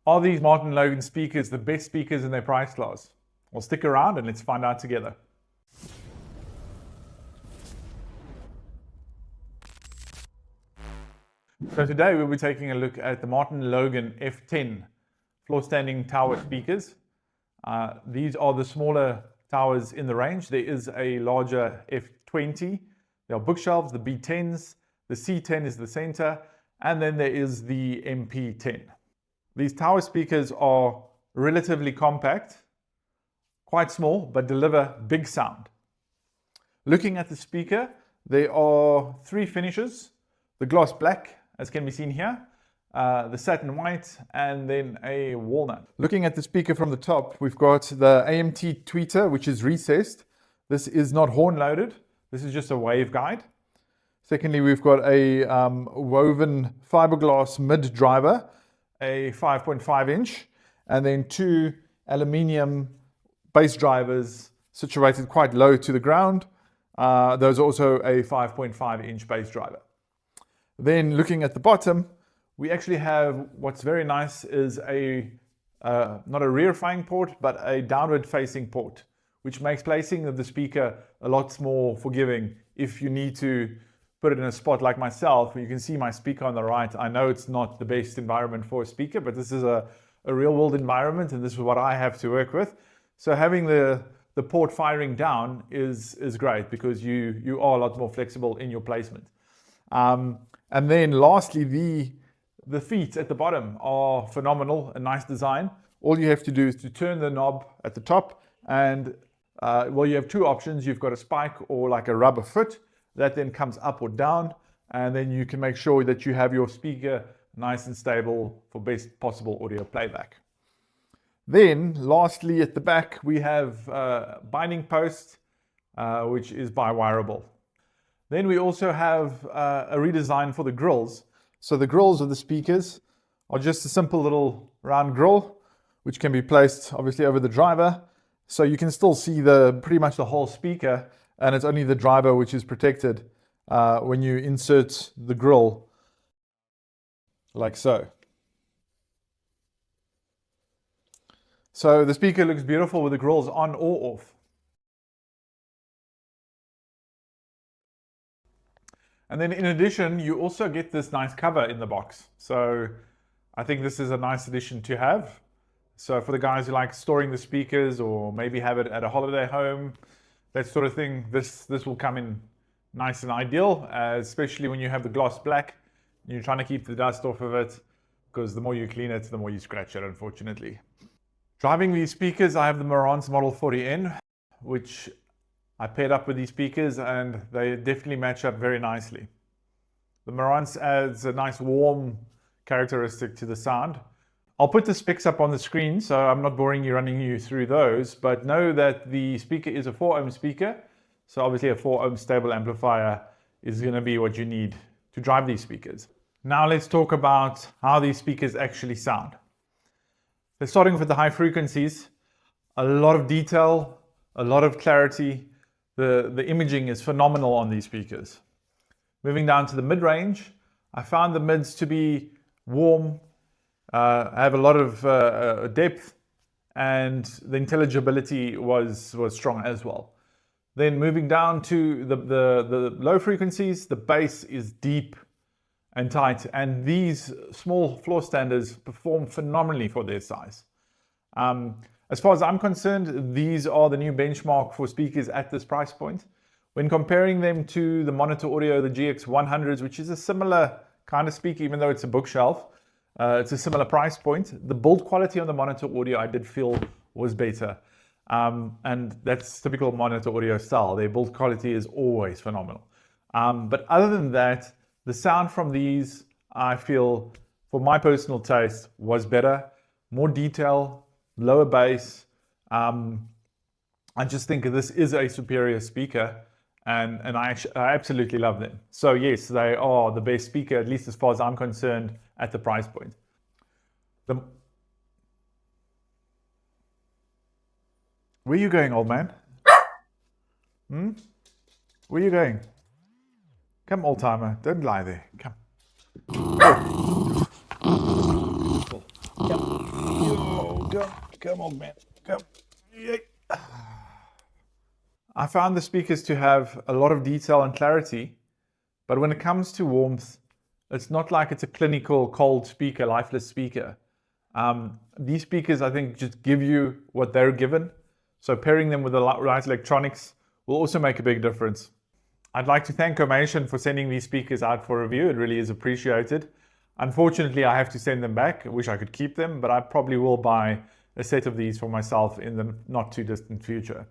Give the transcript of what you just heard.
Are these Martin Logan speakers the best speakers in their price class? Well, stick around and let's find out together. So today we'll be taking a look at the Martin Logan F10 floor standing tower speakers. These are the smaller towers in the range. There is a larger F20. There are bookshelves, the B10s, the C10 is the center, and then there is the MP10. These tower speakers are relatively compact, quite small, but deliver big sound. Looking at the speaker, there are three finishes: the gloss black, as can be seen here, the satin white, and then a walnut. Looking at the speaker from the top, we've got the AMT tweeter, which is recessed. This is not horn loaded. This is just a waveguide. Secondly, we've got a woven fiberglass mid driver, a 5.5 inch, and then two aluminium bass drivers situated quite low to the ground. There's also a 5.5 inch bass driver. Then looking at the bottom, we actually have, what's very nice is not a rear firing port, but a downward facing port, which makes placing of the speaker a lot more forgiving. If you need to put it in a spot like myself, where you can see my speaker on the right, I know it's not the best environment for a speaker, but this is a real world environment and this is what I have to work with. So having the port firing down is great because you are a lot more flexible in your placement. And then lastly, the feet at the bottom are phenomenal, a nice design. All you have to do is to turn the knob at the top and well, you have two options. You've got a spike or like a rubber foot that then comes up or down, and then you can make sure that you have your speaker nice and stable for best possible audio playback. Then lastly at the back we have binding post, which is bi-wireable. Then we also have a redesign for the grills. So the grills of the speakers are just a simple little round grill, which can be placed obviously over the driver. So you can still see pretty much the whole speaker, and it's only the driver which is protected when you insert the grill like so. So the speaker looks beautiful with the grills on or off. And then in addition, you also get this nice cover in the box. So I think this is a nice addition to have. So for the guys who like storing the speakers or maybe have it at a holiday home, that sort of thing, this will come in nice and ideal, especially when you have the gloss black. You're trying to keep the dust off of it, because the more you clean it, the more you scratch it, unfortunately. Driving these speakers, I have the Marantz Model 40N, which I paired up with these speakers and they definitely match up very nicely. The Marantz adds a nice warm characteristic to the sound. I'll put the specs up on the screen, so I'm not boring you running you through those, but know that the speaker is a 4 ohm speaker. So obviously a 4 ohm stable amplifier is going to be what you need to drive these speakers. Now let's talk about how these speakers actually sound. So starting with the high frequencies, a lot of detail, a lot of clarity. The imaging is phenomenal on these speakers. Moving down to the mid-range, I found the mids to be warm, have a lot of depth, and the intelligibility was strong as well. Then moving down to the low frequencies, the bass is deep and tight, and these small floor standers perform phenomenally for their size. As far as I'm concerned, these are the new benchmark for speakers at this price point. When comparing them to the Monitor Audio, the GX100s, which is a similar kind of speaker, even though it's a bookshelf, it's a similar price point. The build quality on the Monitor Audio I did feel was better. And that's typical Monitor Audio style. Their build quality is always phenomenal. But other than that, the sound from these, I feel, for my personal taste, was better. More detail, lower bass. I just think this is a superior speaker, and I absolutely love them. So yes, they are the best speaker, at least as far as I'm concerned, at the price point. Where are you going, old man? Where are you going? Come, old timer, don't lie there. Come. Oh. Come on, man. Come. I found the speakers to have a lot of detail and clarity, but when it comes to warmth, it's not like it's a clinical cold speaker, lifeless speaker. These speakers, I think, just give you what they're given. So pairing them with the right electronics will also make a big difference. I'd like to thank Motion for sending these speakers out for review. It really is appreciated. Unfortunately, I have to send them back. I wish I could keep them, but I probably will buy a set of these for myself in the not too distant future.